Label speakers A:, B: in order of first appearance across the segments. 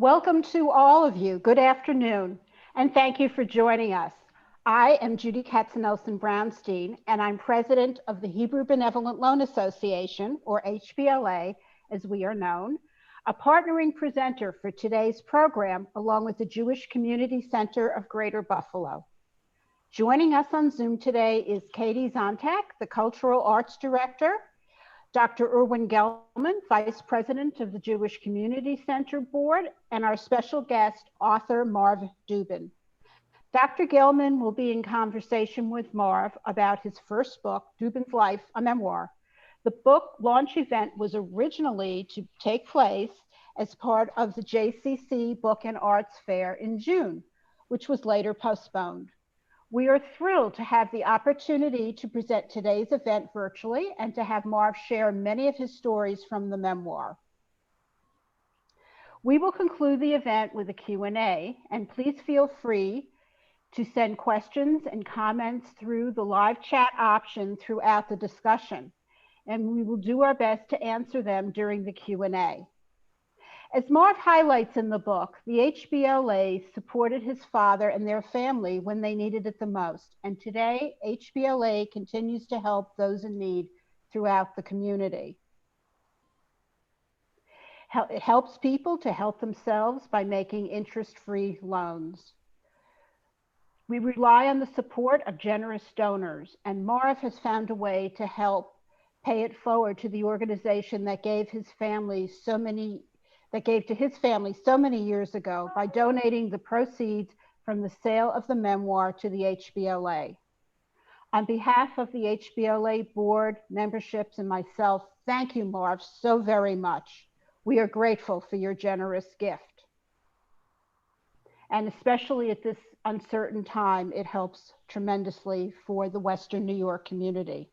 A: Welcome to all of you. Good afternoon, and thank you for joining us. I am Judy Katzenelson-Brownstein, and I'm president of the Hebrew Benevolent Loan Association, or HBLA, as we are known, a partnering presenter for today's program, along with the Jewish Community Center of Greater Buffalo. Joining us on Zoom today is Katie Zontak, the Cultural Arts Director, Dr. Irwin Gelman, Vice President of the Jewish Community Center Board, and our special guest, author Marv Dubin. Dr. Gelman will be in conversation with Marv about his first book, Dubin's Life, a Memoir. The book launch event was originally to take place as part of the JCC Book and Arts Fair in June, which was later postponed. We are thrilled to have the opportunity to present today's event virtually and to have Marv share many of his stories from the memoir. We will conclude the event with a Q&A, and please feel free to send questions and comments through the live chat option throughout the discussion, and we will do our best to answer them during the Q&A. As Marv highlights in the book, the HBLA supported his father and their family when they needed it the most. And today, HBLA continues to help those in need throughout the community. It helps people to help themselves by making interest-free loans. We rely on the support of generous donors, and Marv has found a way to help pay it forward to the organization that gave to his family so many years ago by donating the proceeds from the sale of the memoir to the HBLA. On behalf of the HBLA board, memberships, and myself, thank you, Marv, so very much. We are grateful for your generous gift. And especially at this uncertain time, it helps tremendously for the Western New York community.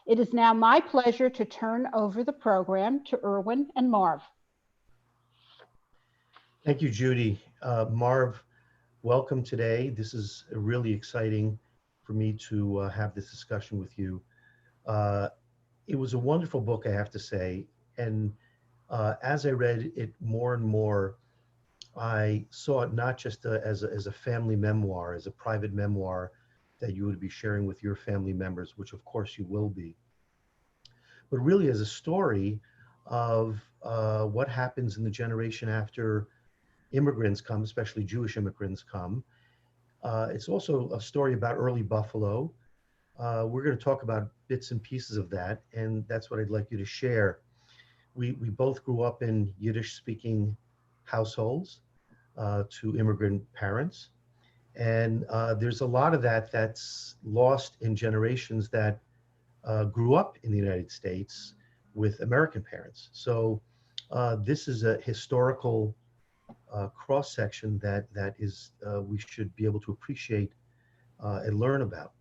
A: It is now my pleasure to turn over the program to Irwin and Marv.
B: Thank you, Judy. Marv, welcome today. This is really exciting for me to have this discussion with you. It was a wonderful book, I have to say. And as I read it more and more, I saw it not just as a family memoir, as a private memoir that you would be sharing with your family members, which of course you will be, but really as a story of what happens in the generation after immigrants come, especially Jewish immigrants come. It's also a story about early Buffalo. We're going to talk about bits and pieces of that, and that's what I'd like you to share. We both grew up in Yiddish-speaking households to immigrant parents, and there's a lot of that's lost in generations that grew up in the United States with American parents. So this is a historical cross-section that is we should be able to appreciate and learn about.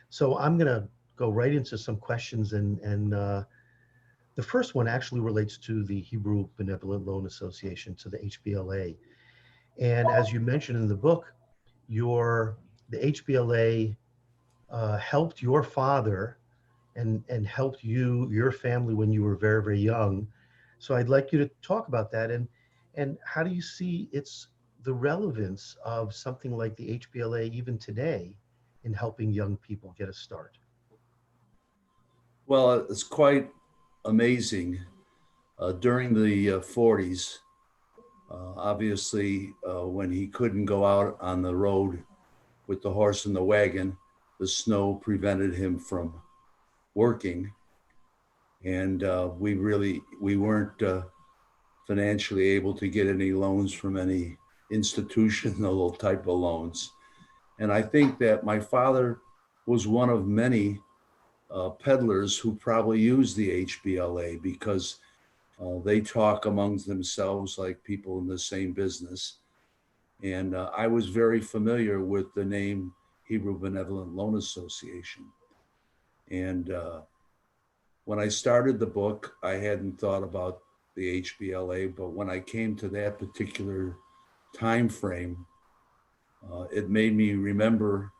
B: So I'm going to go right into some questions, and the first one actually relates to the Hebrew Benevolent Loan Association, to the HBLA. And as you mentioned in the book, the HBLA helped your father and helped your family when you were very, very young. So I'd like you to talk about that, and how do you see the relevance of something like the HBLA even today in helping young people get a start?
C: Well, it's quite amazing. During the 40s, obviously, when he couldn't go out on the road with the horse and the wagon, the snow prevented him from working. And we weren't financially able to get any loans from any institutional type of loans. And I think that my father was one of many peddlers who probably used the HBLA because they talk amongst themselves like people in the same business. And I was very familiar with the name Hebrew Benevolent Loan Association. And when I started the book, I hadn't thought about the HBLA, but when I came to that particular time frame, it made me remember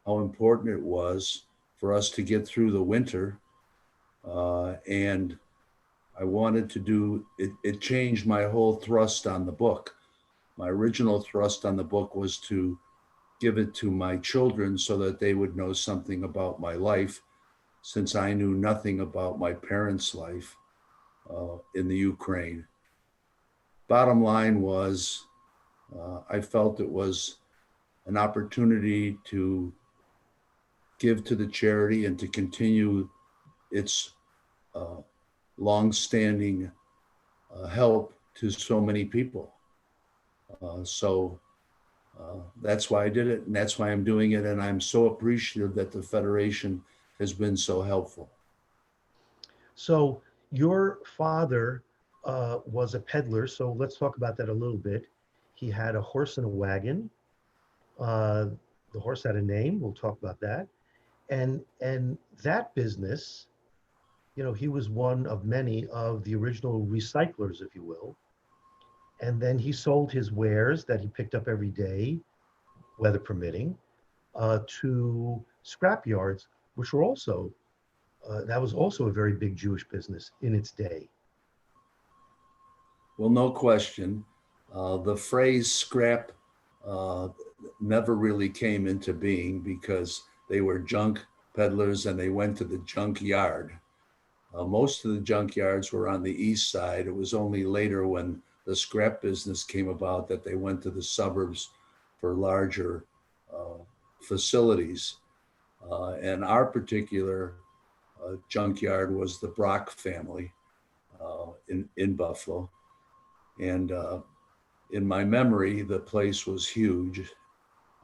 C: how important it was for us to get through the winter. And I wanted to do, it changed my whole thrust on the book. my original thrust on the book was to give it to my children so that they would know something about my life, since I knew nothing about my parents' life in the Ukraine. Bottom line was, I felt it was an opportunity to give to the charity and to continue its long-standing help to so many people. So that's why I did it, and that's why I'm doing it, and I'm so appreciative that the Federation has been so helpful.
B: So your father was a peddler, so let's talk about that a little bit. He had a horse and a wagon. Uh, the horse had a name. We'll talk about that. And that business, you know, he was one of many of the original recyclers, if you will. And then he sold his wares that he picked up every day, weather permitting, to scrap yards, which were also that was also a very big Jewish business in its day.
C: Well, no question. The phrase scrap never really came into being because they were junk peddlers and they went to the junk yard. Most of the junkyards were on the east side. It was only later when the scrap business came about that they went to the suburbs for larger facilities. And our particular junkyard was the Brock family in Buffalo. And in my memory, the place was huge.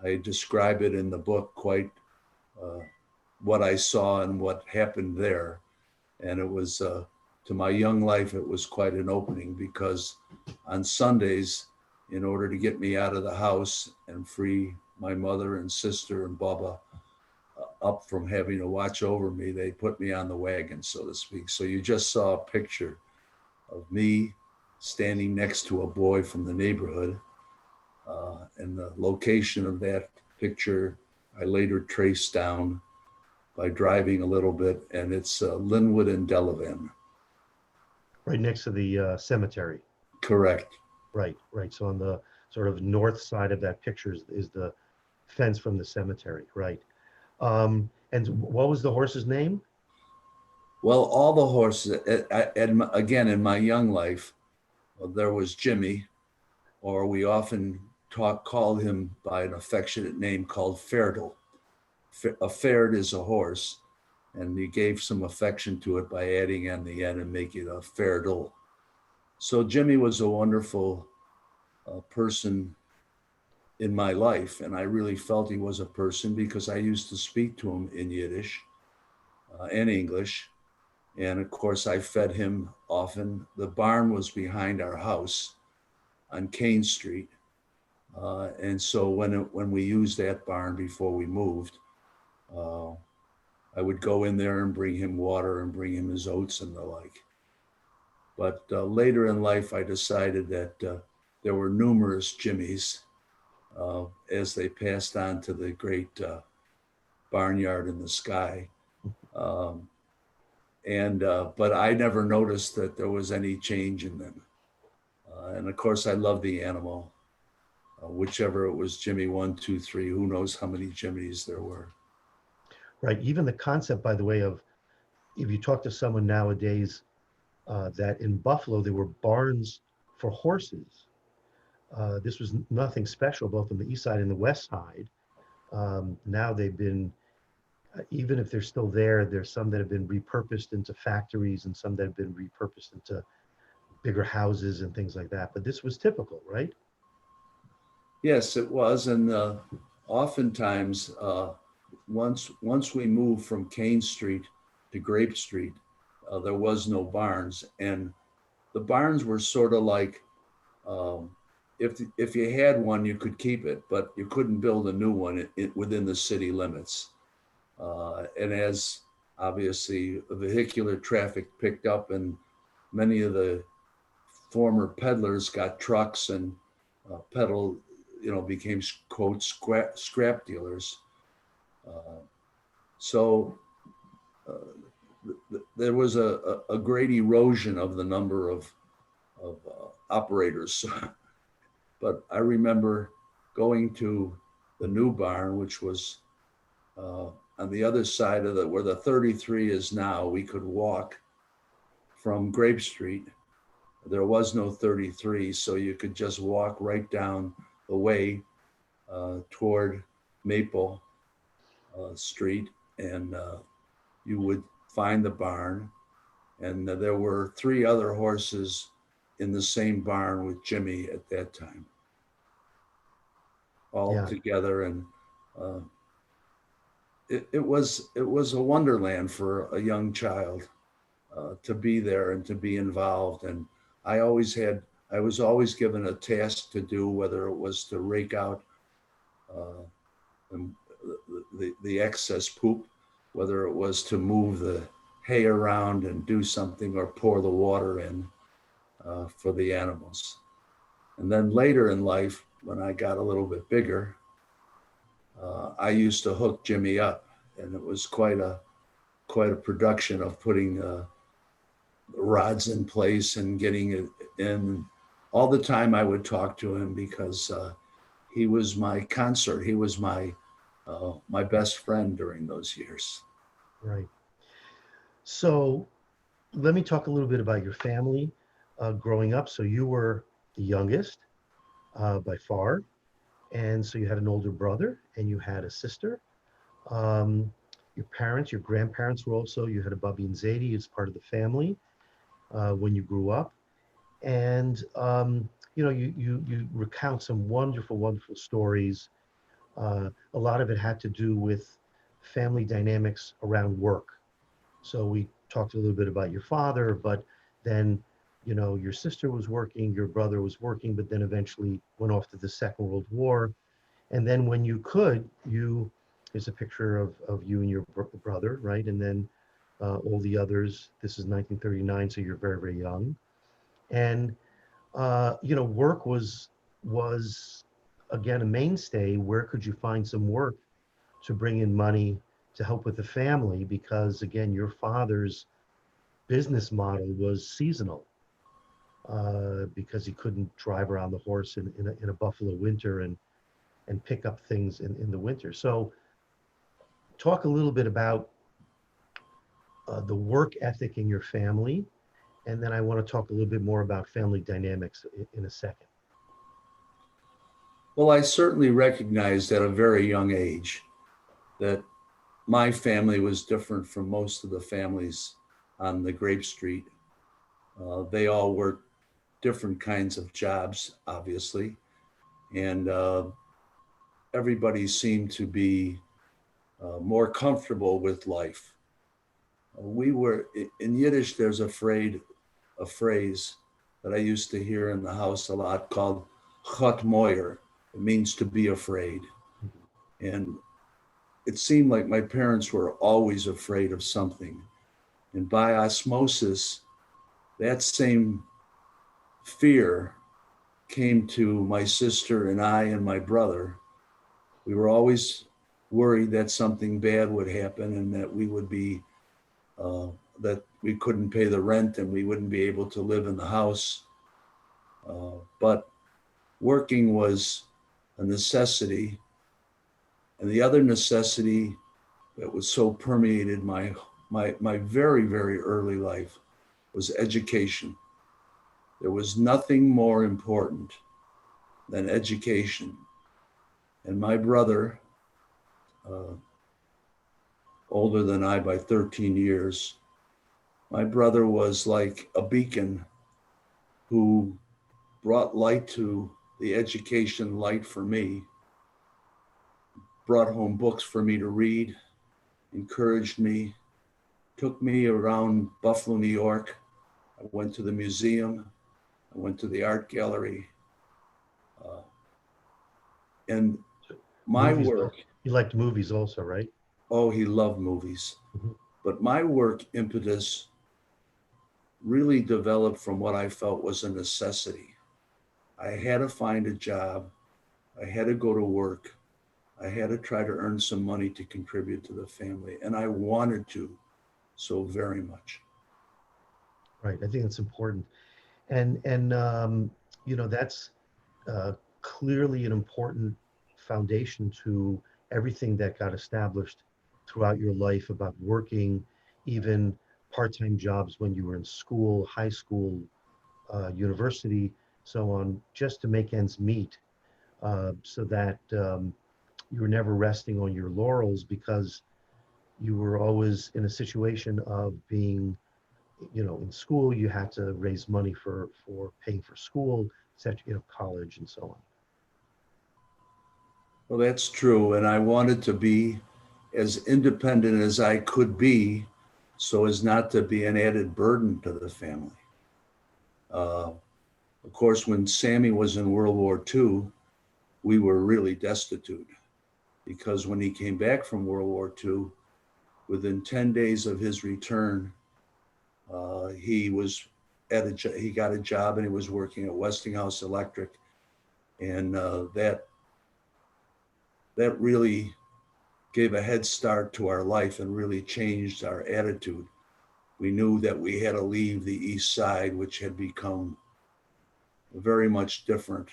C: I describe it in the book quite what I saw and what happened there. And it was, to my young life, it was quite an opening because on Sundays, in order to get me out of the house and free my mother and sister and Bubba up from having to watch over me, they put me on the wagon, so to speak. So you just saw a picture of me standing next to a boy from the neighborhood. And the location of that picture, I later traced down by driving a little bit, and it's Linwood and Delavan.
B: Right next to the cemetery.
C: Correct.
B: Right, right. So on the sort of north side of that picture is the fence from the cemetery, right? And what was the horse's name?
C: Well, all the horses, and again, in my young life, there was Jimmy, or we often called him by an affectionate name called Ferdle. A Ferd is a horse, and he gave some affection to it by adding on the end and making it a Ferdle. So Jimmy was a wonderful person in my life, and I really felt he was a person because I used to speak to him in Yiddish and English. And of course, I fed him often. The barn was behind our house on Kane Street. And so when we used that barn before we moved, I would go in there and bring him water and bring him his oats and the like. But later in life, I decided that there were numerous Jimmys as they passed on to the great barnyard in the sky. But I never noticed that there was any change in them. And of course, I love the animal. Whichever it was Jimmy 1, 2, 3, who knows how many Jimmys there were.
B: Right. Even the concept, by the way, of if you talk to someone nowadays that in Buffalo there were barns for horses. This was nothing special, both on the east side and the west side. Now they've been, even if they're still there, there's some that have been repurposed into factories and some that have been repurposed into bigger houses and things like that. But this was typical, right?
C: Yes, it was. And oftentimes, once we moved from Kane Street to Grape Street, there was no barns. And the barns were sort of like, if you had one, you could keep it, but you couldn't build a new one within the city limits. And as obviously vehicular traffic picked up and many of the former peddlers got trucks and became quote scrap dealers. So there was a great erosion of the number of operators. But I remember going to the new barn, which was on the other side of where the 33 is now. We could walk from Grape Street. There was no 33, so you could just walk right down the way toward Maple Street, and you would find the barn. And there were 3 other horses in the same barn with Jimmy at that time, all
B: Yeah.
C: together. And uh, it was a wonderland for a young child to be there and to be involved. And I was always given a task to do, whether it was to rake out uh, the excess poop, whether it was to move the hay around and do something, or pour the water in for the animals. And then later in life, when I got a little bit bigger, I used to hook Jimmy up, and it was quite a production of putting the rods in place and getting it in. All the time I would talk to him, because he was my consort. He was my best friend during those years.
B: Right. So let me talk a little bit about your family growing up. So you were the youngest by far. And so you had an older brother and you had a sister. Um, your parents, your grandparents were also, you had a Bubby and Zadie as part of the family when you grew up. And, you recount some wonderful, wonderful stories. A lot of it had to do with family dynamics around work. So we talked a little bit about your father, but then, your sister was working, your brother was working, but then eventually went off to the Second World War. And then when you could, here's a picture of you and your brother, right? And then all the others, this is 1939, so you're very, very young. And, work was again, a mainstay. Where could you find some work to bring in money to help with the family? Because again, your father's business model was seasonal because he couldn't drive around the horse in a Buffalo winter and pick up things in the winter. So talk a little bit about the work ethic in your family. And then I want to talk a little bit more about family dynamics in a second.
C: Well, I certainly recognized at a very young age that my family was different from most of the families on the Grape Street. They all worked different kinds of jobs, obviously, and everybody seemed to be more comfortable with life. We were in Yiddish. There's a phrase that I used to hear in the house a lot called "chot moyer." It means to be afraid, and it seemed like my parents were always afraid of something. And by osmosis, that same fear came to my sister and I and my brother. We were always worried that something bad would happen and that we would be, that we couldn't pay the rent and we wouldn't be able to live in the house. But working was a necessity. And the other necessity that was so permeated my very, very early life was education. There was nothing more important than education. And my brother, older than I by 13 years, my brother was like a beacon who brought light to the education light for me, brought home books for me to read, encouraged me, took me around Buffalo, New York. I went to the museum. I went to the art gallery. And my
B: Movies,
C: work,
B: you liked movies also, right?
C: oh, he loved movies.
B: Mhm.
C: But my work impetus really developed from what I felt was a necessity. I had to find a job. I had to go to work. I had to try to earn some money to contribute to the family. And I wanted to so very much.
B: Right. I think it's important. And that's clearly an important foundation to everything that got established throughout your life about working, even part-time jobs when you were in school, high school, university, so on, just to make ends meet, so that you were never resting on your laurels because you were always in a situation of being, in school, you had to raise money for paying for school, etc., college and so on.
C: Well, that's true. And I wanted to be as independent as I could be so as not to be an added burden to the family. Uh, of course, when Sammy was in World War II, we were really destitute because when he came back from World War II, within 10 days of his return, he was he got a job and he was working at Westinghouse Electric. And that really gave a head start to our life and really changed our attitude. We knew that we had to leave the East Side, which had become very much different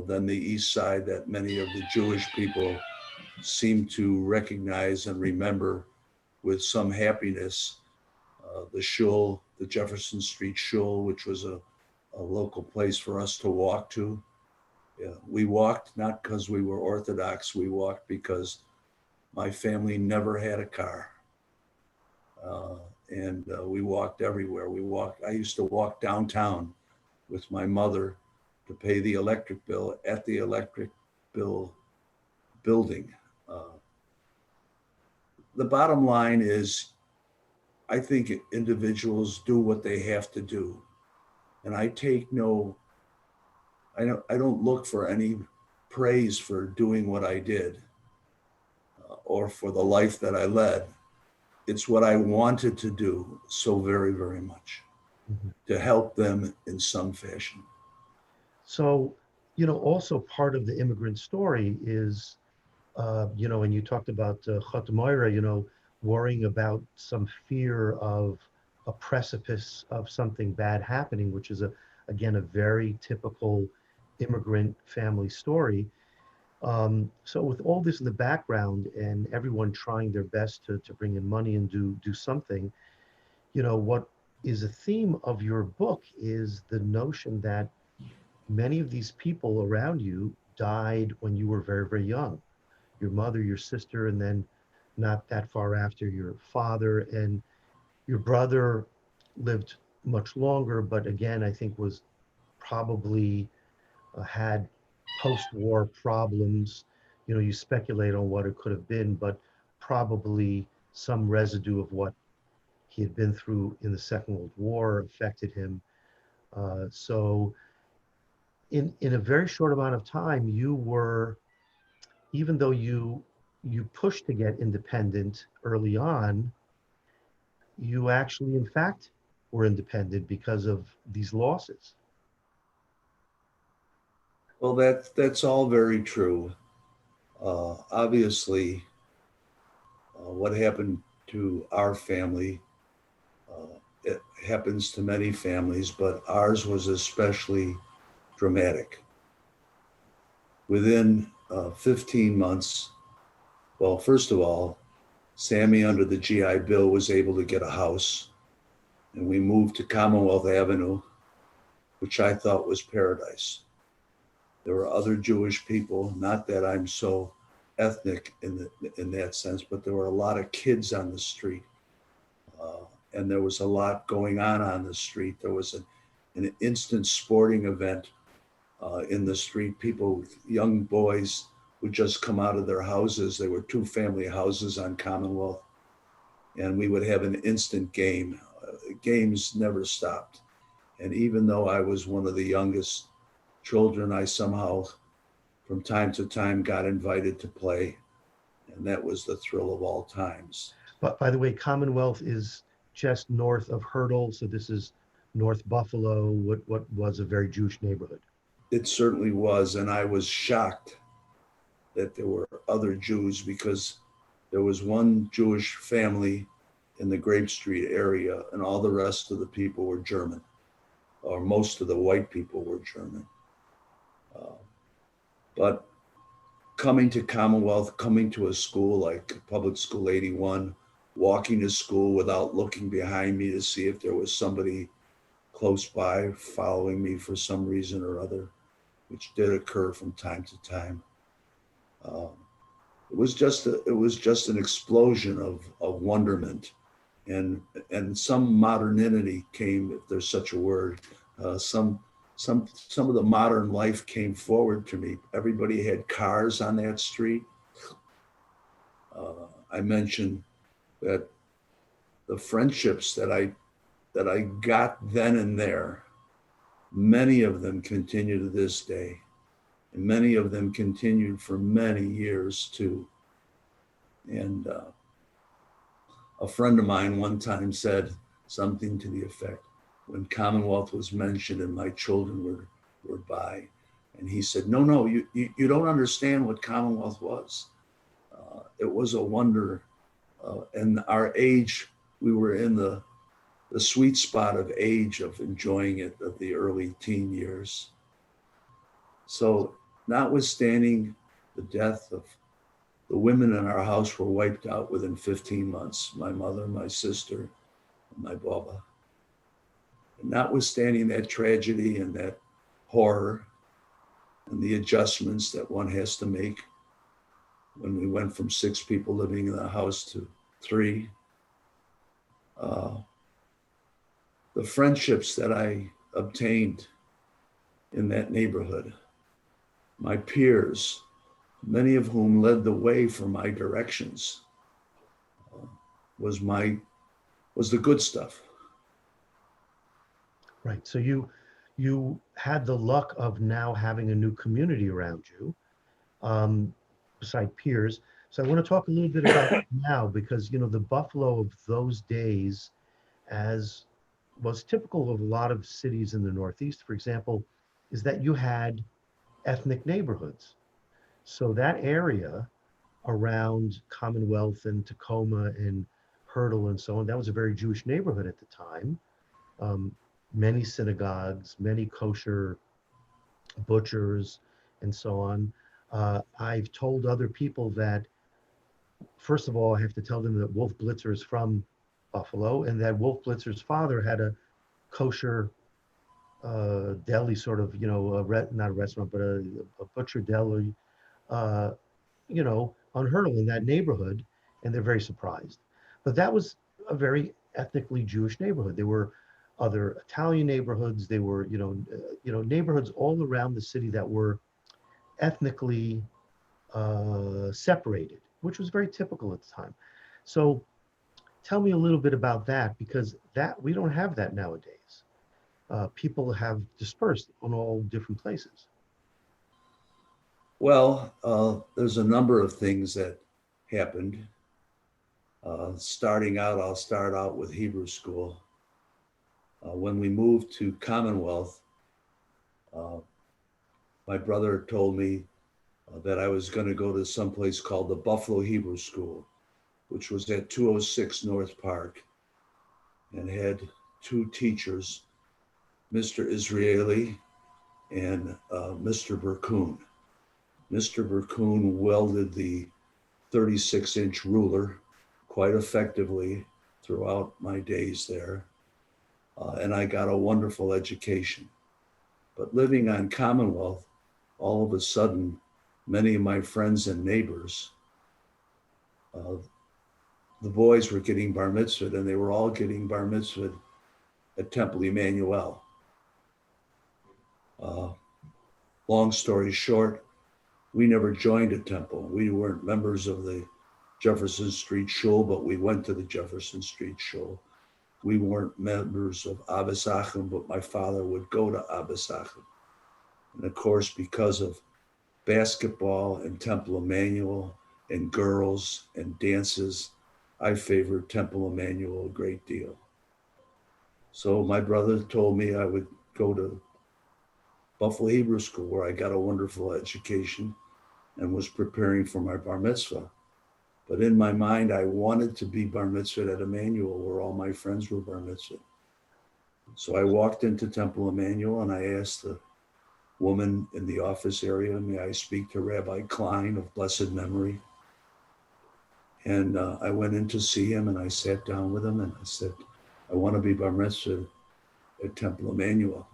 C: than the East Side that many of the Jewish people seem to recognize and remember with some happiness. The shul, the Jefferson Street shul, which was a local place for us to walk to. Yeah, we walked not because we were Orthodox, we walked because my family never had a car. And we walked everywhere. I used to walk downtown with my mother to pay the electric bill at the electric bill building. The bottom line is, I think individuals do what they have to do. And I don't look for any praise for doing what I did or for the life that I led. It's what I wanted to do so very, very much, to help them in some fashion.
B: So, also part of the immigrant story is, and you talked about Chot Moira, worrying about some fear of a precipice of something bad happening, which is again, a very typical immigrant family story. So with all this in the background and everyone trying their best to bring in money and do something, what is a theme of your book is the notion that many of these people around you died when you were very, very young. Your mother, your sister, and then not that far after, your father, and your brother lived much longer, but again, I think was probably had post-war problems. You speculate on what it could have been, but probably some residue of what he had been through in the Second World War affected him. So in a very short amount of time, you were, even though you pushed to get independent early on, you actually, in fact, were independent because of these losses.
C: Well, that's all very true. Obviously, what happened to our family, it happens to many families, but ours was especially dramatic. Within 15 months, well, first of all, Sammy, under the GI Bill, was able to get a house, and we moved to Commonwealth Avenue, which I thought was paradise. There were other Jewish people, not that I'm so ethnic in that sense, but there were a lot of kids on the street. And there was a lot going on the street. There was an instant sporting event in the street. People, young boys, would just come out of their houses. There were 2 family houses on Commonwealth, and we would have an instant game. Games never stopped. And even though I was one of the youngest children, I somehow, from time to time, got invited to play. And that was the thrill of all times.
B: But by the way, Commonwealth is just north of Hurdle. So this is North Buffalo, what was a very Jewish neighborhood.
C: It certainly was. And I was shocked that there were other Jews, because there was one Jewish family in the Grape Street area, and all the rest of the people were German, or most of the white people were German. But coming to Commonwealth, coming to a school like Public School 81, walking to school without looking behind me to see if there was somebody close by following me for some reason or other, which did occur from time to time. It was just an explosion of wonderment, and some modernity came, if there's such a word. Some of the modern life came forward to me. Everybody had cars on that street. I mentioned that the friendships that I got then and there, many of them continue to this day, and many of them continued for many years too. And a friend of mine one time said something to the effect, when Commonwealth was mentioned and my children were by, and he said, no, you don't understand what Commonwealth was. It was a wonder. And our age, we were in the sweet spot of age of enjoying it, of the early teen years. So notwithstanding the death of the women in our house were wiped out within 15 months, my mother, my sister, and my Baba. And notwithstanding that tragedy and that horror and the adjustments that one has to make when we went from 6 people living in the house to 3, the friendships that I obtained in that neighborhood, my peers, many of whom led the way for my directions, was the good stuff.
B: Right. So you had the luck of now having a new community around you, beside peers. So I want to talk a little bit about now, because the Buffalo of those days, as was typical of a lot of cities in the Northeast, for example, is that you had ethnic neighborhoods. So that area around Commonwealth and Tacoma and Hurdle and so on, that was a very Jewish neighborhood at the time. Many synagogues, many kosher butchers, and so on. I've told other people that, first of all, I have to tell them that Wolf Blitzer is from Buffalo, and that Wolf Blitzer's father had a kosher deli, sort of, not a restaurant, but a butcher deli, on Hurdle in that neighborhood, and they're very surprised. But that was a very ethnically Jewish neighborhood. There were other Italian neighborhoods. There were, neighborhoods all around the city that were ethnically separated, which was very typical at the time. So tell me a little bit about that, because that we don't have that nowadays. People have dispersed on all different places.
C: Well, there's a number of things that happened. Starting out, I'll start out with Hebrew school. When we moved to Commonwealth, my brother told me that I was going to go to someplace called the Buffalo Hebrew School, which was at 206 North Park, and had 2 teachers, Mr. Israeli and Mr. Burkoon. Mr. Burkoon welded the 36-inch ruler quite effectively throughout my days there, and I got a wonderful education. But living on Commonwealth, all of a sudden, many of my friends and neighbors, the boys were getting bar mitzvahed, and they were all getting bar mitzvahed at Temple Emmanuel. Long story short, we never joined a temple. We weren't members of the Jefferson Street Shul, but we went to the Jefferson Street Shul. We weren't members of Abbas Achim, but my father would go to Abbas Achim. And of course, because of basketball and Temple Emmanuel and girls and dances, I favored Temple Emmanuel a great deal. So my brother told me I would go to Buffalo Hebrew School, where I got a wonderful education and was preparing for my bar mitzvah. But in my mind, I wanted to be bar mitzvah at Emmanuel, where all my friends were bar mitzvah. So I walked into Temple Emmanuel and I asked the woman in the office area, may I speak to Rabbi Klein of blessed memory? And I went in to see him, and I sat down with him, and I said, I want to be bar mitzvah at Temple Emmanuel.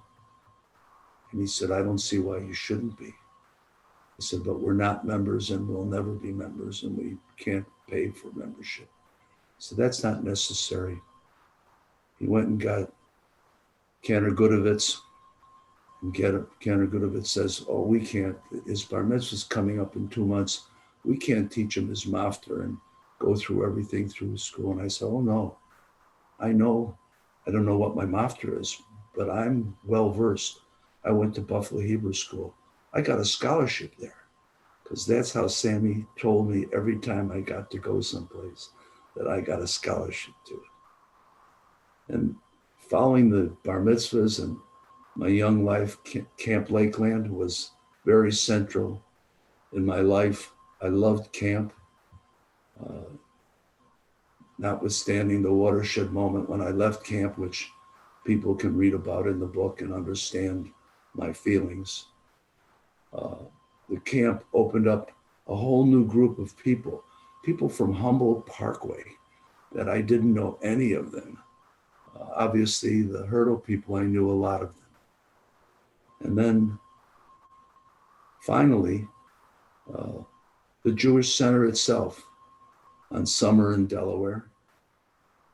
C: And he said, I don't see why you shouldn't be. I said, but we're not members and we'll never be members, and we can't pay for membership. So that's not necessary. He went and got Cantor Gudovitz, and Cantor Gudovitz says, oh, we can't, his bar mitzvah's coming up in 2 months. We can't teach him his mafter and go through everything through his school. And I said, oh no, I know, I don't know what my mafter is, but I'm well-versed. I went to Buffalo Hebrew School. I got a scholarship there, because that's how Sammy told me every time I got to go someplace, that I got a scholarship to it. And following the bar mitzvahs and my young life, Camp Lakeland was very central in my life. I loved camp, notwithstanding the watershed moment when I left camp, which people can read about in the book and understand my feelings. The camp opened up a whole new group of people from Humboldt Parkway that I didn't know any of them. Obviously, the Hurdle people, I knew a lot of them. And then finally, the Jewish Center itself on Summer in Delaware,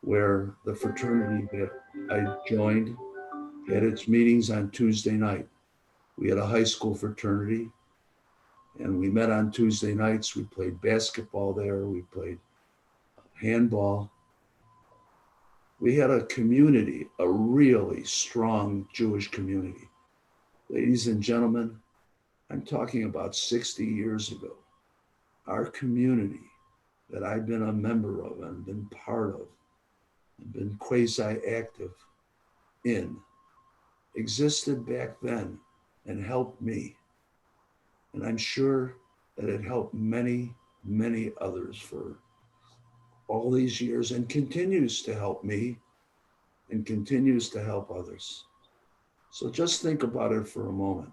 C: where the fraternity that I joined had its meetings on Tuesday night. We had a high school fraternity, and we met on Tuesday nights. We played basketball there. We played handball. We had a community, a really strong Jewish community. Ladies and gentlemen, I'm talking about 60 years ago. Our community that I've been a member of and been part of and been quasi-active in existed back then and helped me. And I'm sure that it helped many, many others for all these years, and continues to help me and continues to help others. So just think about it for a moment.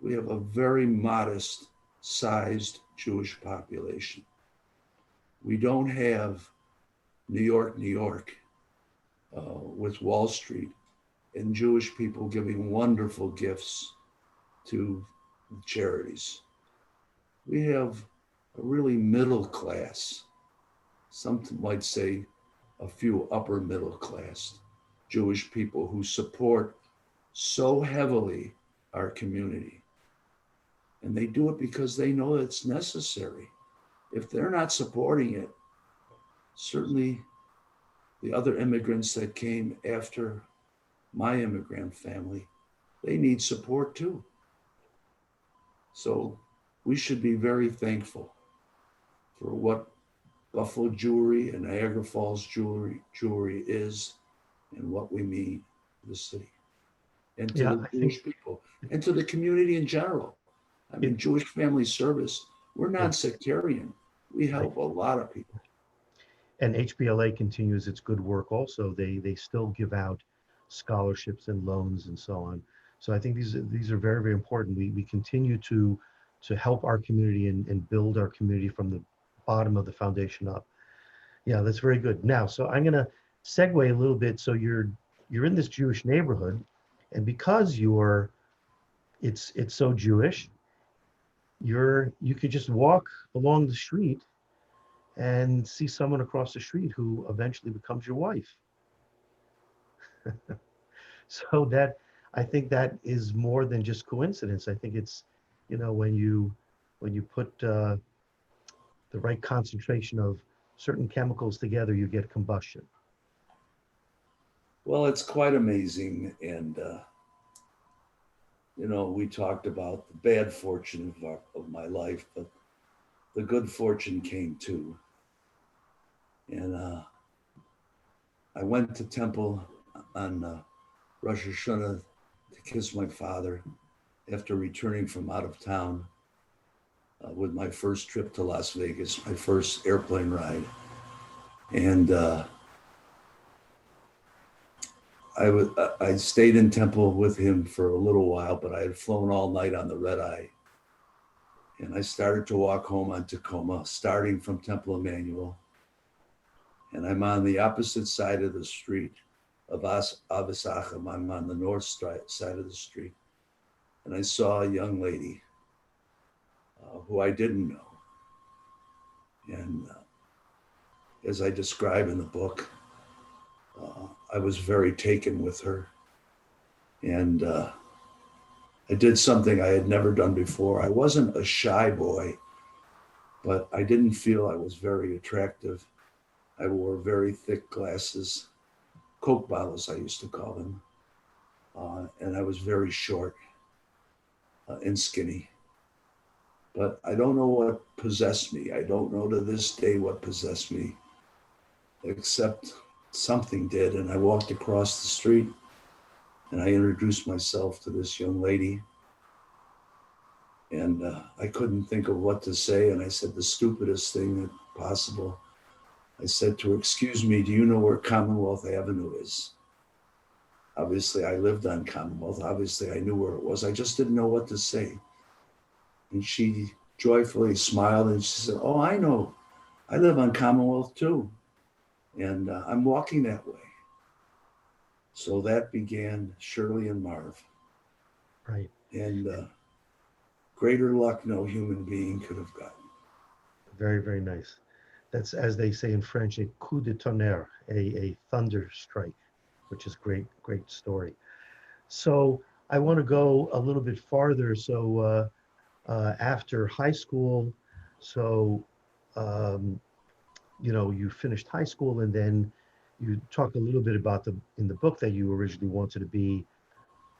C: We have a very modest sized Jewish population. We don't have New York, with Wall Street and Jewish people giving wonderful gifts to charities. We have a really middle class, some might say a few upper middle class Jewish people who support so heavily our community. And they do it because they know it's necessary. If they're not supporting it, certainly the other immigrants that came after my immigrant family, they need support too. So we should be very thankful for what Buffalo Jewelry and Niagara Falls Jewelry is, and what we mean to the city and to the Jewish people and to the community in general. I mean, Jewish Family Service, we're non-sectarian. We help a lot of people.
B: And HBLA continues its good work also. They still give out scholarships and loans and so on. So I think these are very, very important. We continue to help our community and build our community from the bottom of the foundation up. Yeah, that's very good. Now, so I'm gonna segue a little bit. So you're in this Jewish neighborhood, and because it's so Jewish, you could just walk along the street and see someone across the street who eventually becomes your wife. So that, I think that is more than just coincidence. I think it's, when you put the right concentration of certain chemicals together, you get combustion.
C: Well, it's quite amazing. And, we talked about the bad fortune of my life, but the good fortune came too. And I went to temple on Rosh Hashanah to kiss my father after returning from out of town with my first trip to Las Vegas, my first airplane ride. And I stayed in Temple with him for a little while, but I had flown all night on the red eye. And I started to walk home on Tacoma, starting from Temple Emmanuel. And I'm on the opposite side of the street of Avasachim. I'm on the north side of the street. And I saw a young lady who I didn't know. And as I describe in the book, I was very taken with her. And I did something I had never done before. I wasn't a shy boy, but I didn't feel I was very attractive. I wore very thick glasses, Coke bottles, I used to call them. And I was very short and skinny. But I don't know what possessed me. I don't know to this day what possessed me, except something did. And I walked across the street and I introduced myself to this young lady. And I couldn't think of what to say. And I said the stupidest thing possible. I said to her, "Excuse me, do you know where Commonwealth Avenue is?" Obviously, I lived on Commonwealth. Obviously, I knew where it was. I just didn't know what to say. And she joyfully smiled and she said, "Oh, I know. I live on Commonwealth too. And I'm walking that way." So that began Shirley and Marv.
B: Right.
C: And greater luck no human being could have gotten.
B: Very, very nice. That's, as they say in French, a coup de tonnerre, a thunder strike, which is great, great story. So I want to go a little bit farther. So after high school, so you finished high school, and then you talk a little bit about in the book that you originally wanted to be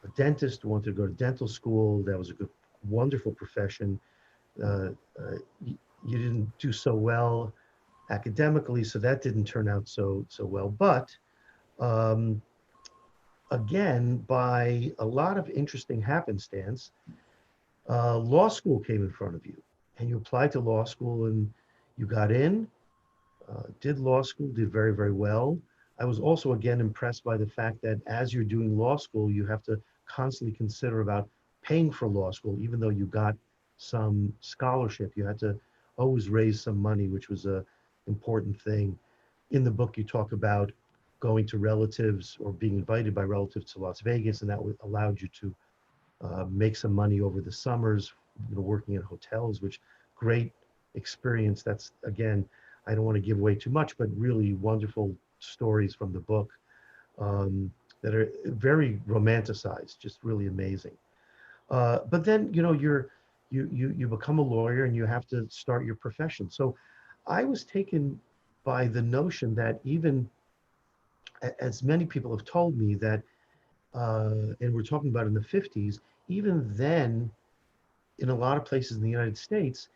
B: a dentist, wanted to go to dental school. That was a good, wonderful profession. You didn't do so well academically, so that didn't turn out so well. But um, again, by a lot of interesting happenstance, law school came in front of you, and you applied to law school, and you got in, did law school, did very, very well. I was also again impressed by the fact that as you're doing law school, you have to constantly consider about paying for law school, even though you got some scholarship. You had to always raise some money, which was a important thing. In the book, you talk about going to relatives or being invited by relatives to Las Vegas, and that allowed you to make some money over the summers, working in hotels, which great experience. That's, again, I don't want to give away too much, but really wonderful stories from the book that are very romanticized, just really amazing. But then, you become a lawyer and you have to start your profession. So I was taken by the notion that even as many people have told me that, and we're talking about in the 50s, even then, in a lot of places in the United States,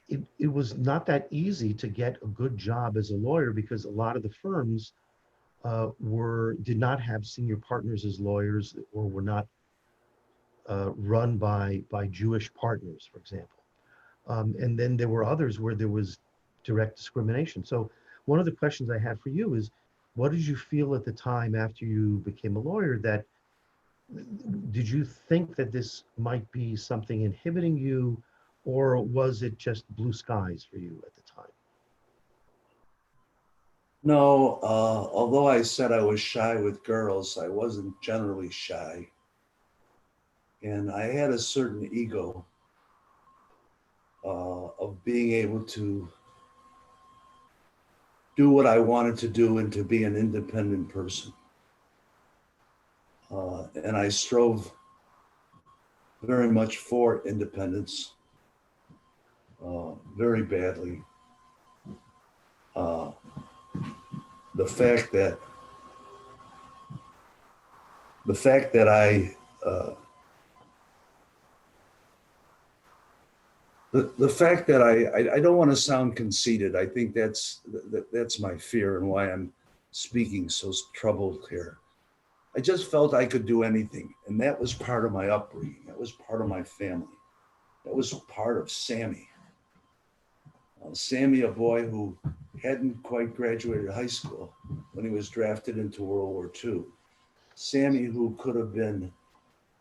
B: it was not that easy to get a good job as a lawyer because a lot of the firms did not have senior partners as lawyers or were not run by Jewish partners, for example. And then there were others where there was direct discrimination. So one of the questions I had for you is, what did you feel at the time after you became a lawyer that, did you think that this might be something inhibiting you, or was it just blue skies for you at the time?
C: No, although I said I was shy with girls, I wasn't generally shy. And I had a certain ego of being able to do what I wanted to do and to be an independent person. And I strove very much for independence, very badly. The fact that I the fact that I don't want to sound conceited. I think that's my fear and why I'm speaking so troubled here. I just felt I could do anything, and that was part of my upbringing. That was part of my family. That was part of Sammy. Sammy, a boy who hadn't quite graduated high school when he was drafted into World War II. Sammy, who could have been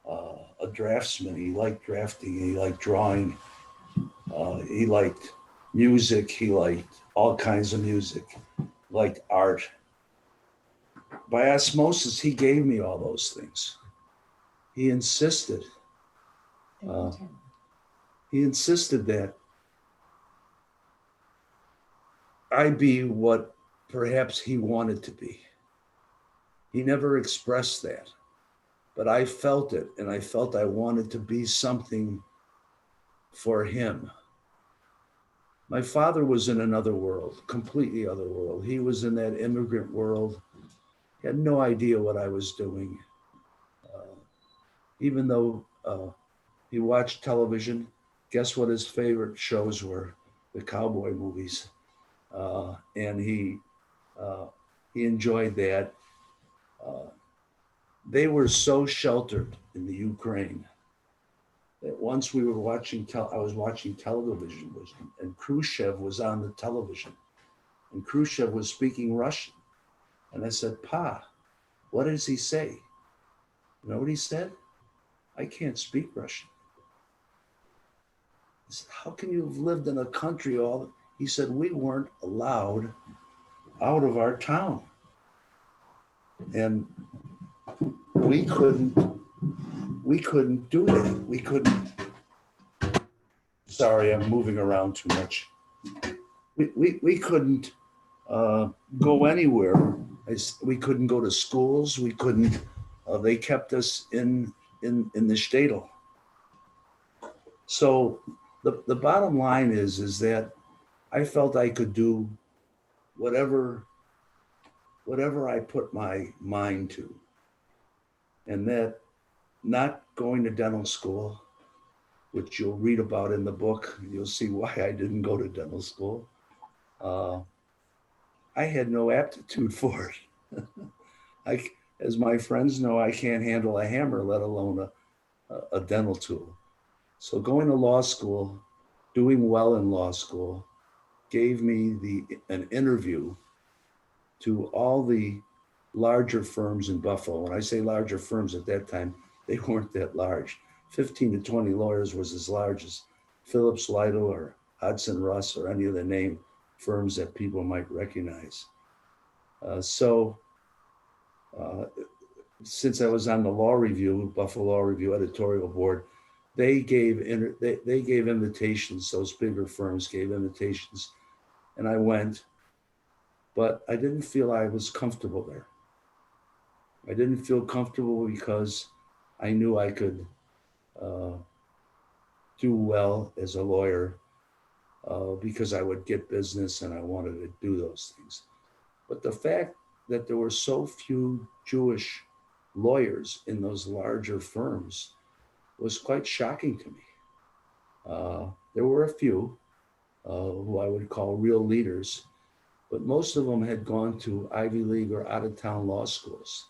C: a draftsman. He liked drafting. He liked drawing. He liked music. He liked all kinds of music. Liked art. By osmosis, he gave me all those things. He insisted. Uh, he insisted that I be what perhaps he wanted to be. He never expressed that, but I felt it, and I felt I wanted to be something for him. My father was in another world, completely other world. He was in that immigrant world. He had no idea what I was doing. Uh, Even though he watched television, guess what his favorite shows were? The cowboy movies. And uh, he enjoyed that. Uh, they were so sheltered in the Ukraine that once we were watching, I was watching television with him, and Khrushchev was on the television, and Khrushchev was speaking Russian. And I said, Pa, what does he say? You know what he said? I can't speak Russian. I said, how can you have lived in a country all? He said, we weren't allowed out of our town. And we couldn't do that. We couldn't. Sorry, I'm moving around too much. We couldn't go anywhere. We couldn't go to schools. We couldn't. They kept us in the shtetl. So the bottom line is that I felt I could do whatever I put my mind to, and that not going to dental school, which you'll read about in the book, you'll see why I didn't go to dental school. I had no aptitude for it. As my friends know, I can't handle a hammer, let alone a dental tool. So going to law school, doing well in law school, gave me an interview to all the larger firms in Buffalo. When I say larger firms at that time, they weren't that large. 15 to 20 lawyers was as large as Phillips Lytle or Hudson Russ or any of the name firms that people might recognize. Since I was on the law review, Buffalo Law Review editorial board, they gave invitations. Those bigger firms gave invitations, and I went, but I didn't feel I was comfortable there. I didn't feel comfortable because I knew I could do well as a lawyer because I would get business and I wanted to do those things. But the fact that there were so few Jewish lawyers in those larger firms was quite shocking to me. There were a few who I would call real leaders, but most of them had gone to Ivy League or out-of-town law schools.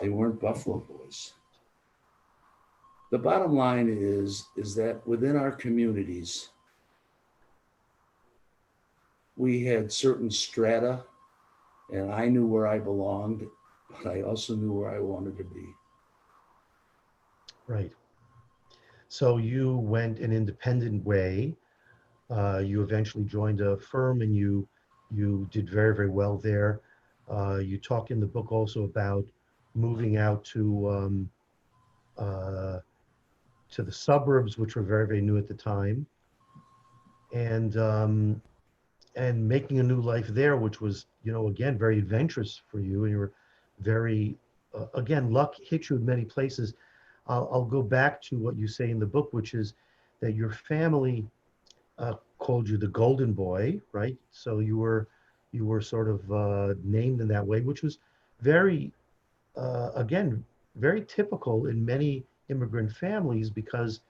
C: They weren't Buffalo boys. The bottom line is that within our communities, we had certain strata, and I knew where I belonged, but I also knew where I wanted to be.
B: Right. So you went an independent way. You eventually joined a firm, and you did very, very well there. You talk in the book also about moving out to the suburbs, which were very, very new at the time, and making a new life there, which was, again, very adventurous for you, and you were very, again, luck hit you in many places. I'll go back to what you say in the book, which is that your family called you the Golden Boy, right? So you were sort of named in that way, which was very, again, very typical in many immigrant families, because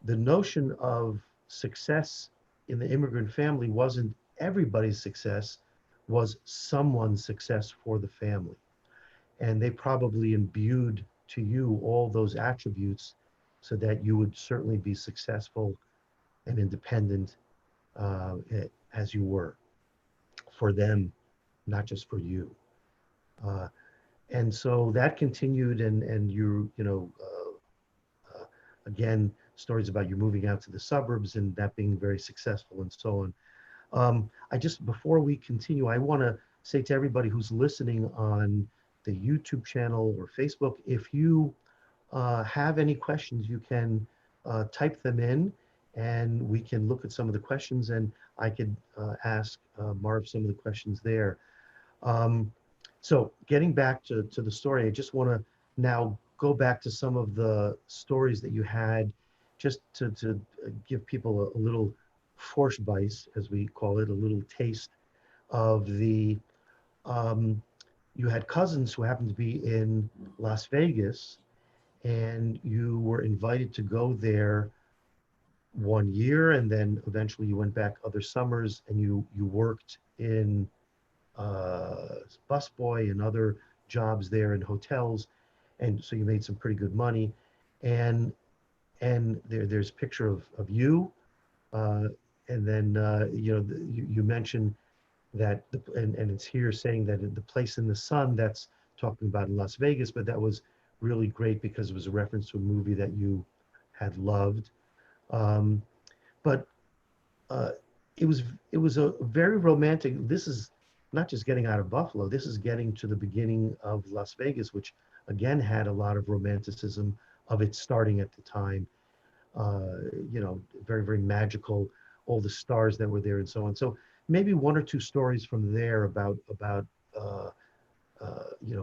B: the notion of success in the immigrant family wasn't everybody's success, was someone's success for the family. And they probably imbued to you all those attributes so that you would certainly be successful and independent uh, as you were for them, not just for you. Uh, And so that continued, and again, stories about you moving out to the suburbs and that being very successful and so on. I just, before we continue, I want to say to everybody who's listening on the YouTube channel or Facebook, if you have any questions, you can type them in and we can look at some of the questions, and I could ask Marv some of the questions there. Um, so getting back to the story, I just want to now go back to some of the stories that you had, just to give people a little Vorspeise, as we call it, a little taste of the, um, you had cousins who happened to be in Las Vegas, and you were invited to go there 1 year, and then eventually you went back other summers, and you worked in busboy and other jobs there in hotels, and so you made some pretty good money. And there's a picture of you, uh, and then you mentioned that and it's here saying that the place in the sun, that's talking about in Las Vegas, but that was really great because it was a reference to a movie that you had loved. Um, but uh, it was a very romantic. This is not just getting out of Buffalo. This is getting to the beginning of Las Vegas, which again had a lot of romanticism of it starting at the time. Very very magical. All the stars that were there and so on. So maybe one or two stories from there about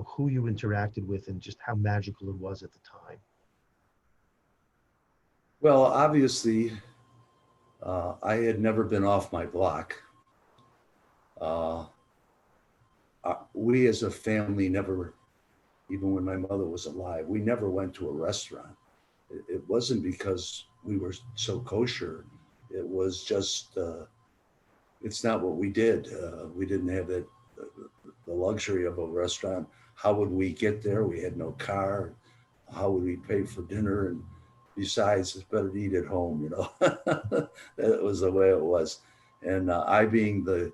B: who you interacted with and just how magical it was at the time.
C: Well, obviously, I had never been off my block. Uh, we as a family never, even when my mother was alive, we never went to a restaurant. It wasn't because we were so kosher. It was just, it's not what we did. We didn't have the luxury of a restaurant. How would we get there? We had no car. How would we pay for dinner? And besides, it's better to eat at home, you know. That was the way it was. And I being the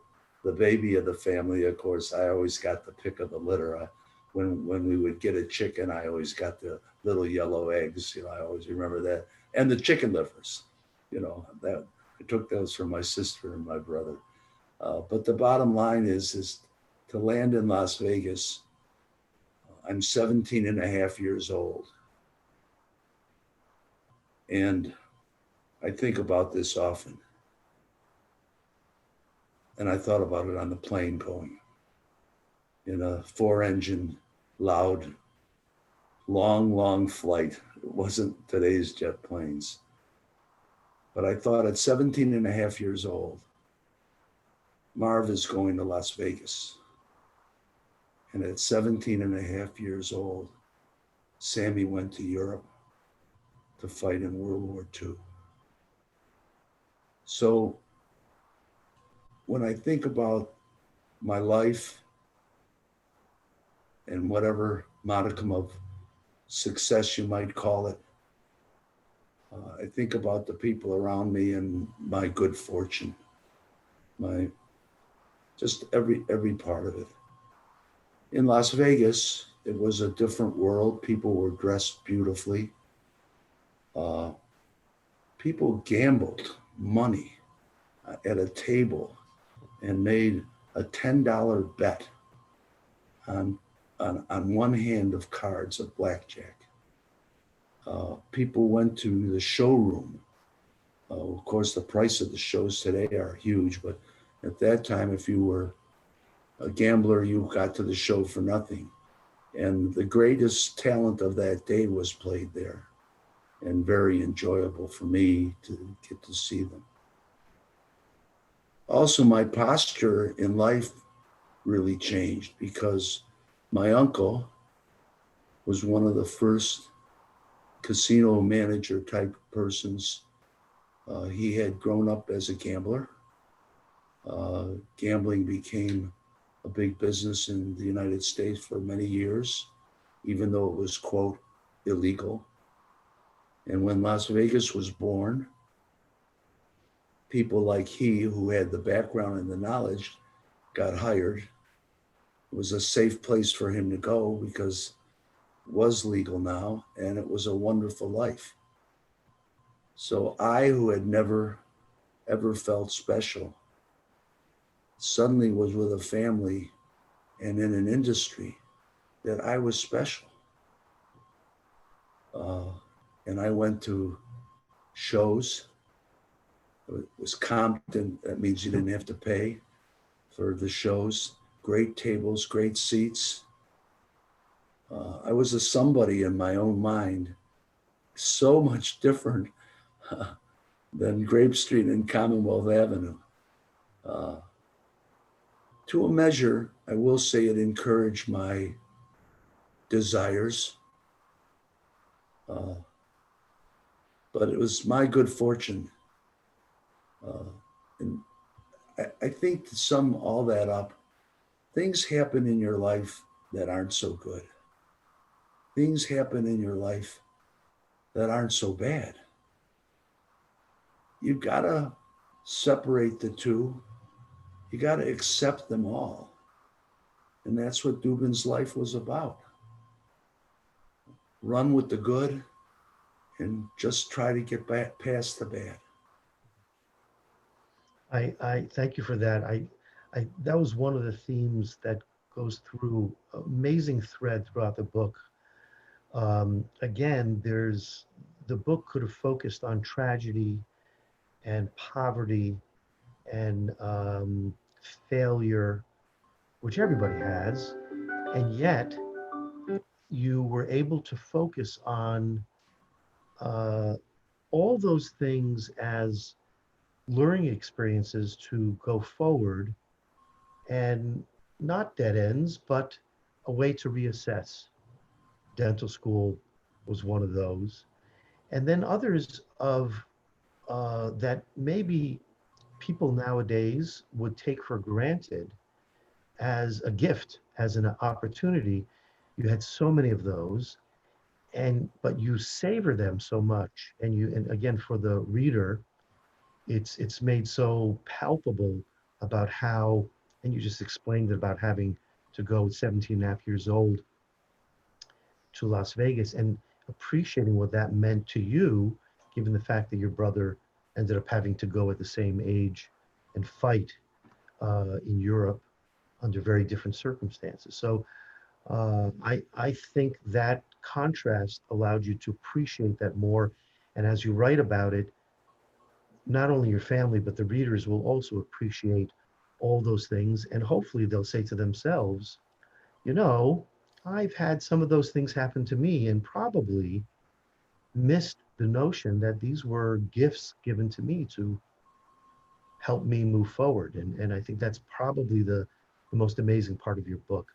C: baby of the family, of course, I always got the pick of the litter. When we would get a chicken, I always got the little yellow eggs. You know, I always remember that, and the chicken livers. You know, that I took those from my sister and my brother. But the bottom line is to land in Las Vegas. I'm 17 and a half years old, and I think about this often. And I thought about it on the plane going in a 4-engine, loud, long flight. It wasn't today's jet planes. But I thought at 17 and a half years old, Marv is going to Las Vegas. And at 17 and a half years old, Sammy went to Europe to fight in World War II. So when I think about my life and whatever modicum of success you might call it, I think about the people around me and my good fortune, my just every part of it. In Las Vegas, it was a different world. People were dressed beautifully. People gambled money at a table and made a $10 bet on one hand of cards of blackjack. People went to the showroom. Of course, the price of the shows today are huge, but at that time, if you were a gambler, you got to the show for nothing. And the greatest talent of that day was played there, and very enjoyable for me to get to see them. Also, my posture in life really changed because my uncle was one of the first casino manager type persons. He had grown up as a gambler. Gambling became a big business in the United States for many years, even though it was, quote, illegal. And when Las Vegas was born, people like he, who had the background and the knowledge, got hired It was a safe place for him to go because it was legal now, and it was a wonderful life. So I, who had never ever felt special, suddenly was with a family and in an industry that I was special. And I went to shows. It was Compton. That means you didn't have to pay for the shows. Great tables, great seats. I was a somebody in my own mind, so much different than Grape Street and Commonwealth Avenue. To a measure, I will say it encouraged my desires. But it was my good fortune. And I think to sum all that up, things happen in your life that aren't so good. Things happen in your life that aren't so bad. You've got to separate the two. You got to accept them all. And that's what Dubin's life was about. Run with the good and just try to get back past the bad.
B: I thank you for that. That was one of the themes that goes through amazing thread throughout the book. Again, the book could have focused on tragedy and poverty and failure, which everybody has, and yet you were able to focus on all those things as learning experiences to go forward, and not dead ends, but a way to reassess. Dental school was one of those. And then others of that maybe people nowadays would take for granted as a gift, as an opportunity. You had so many of those, and but you savor them so much. And again, for the reader, it's made so palpable about how, and you just explained it about having to go at 17 and a half years old to Las Vegas and appreciating what that meant to you, given the fact that your brother ended up having to go at the same age and fight in Europe under very different circumstances. So I think that contrast allowed you to appreciate that more. And as you write about it, not only your family, but the readers will also appreciate all those things. And hopefully they'll say to themselves, you know, I've had some of those things happen to me and probably missed the notion that these were gifts given to me to help me move forward. And I think that's probably the most amazing part of your book.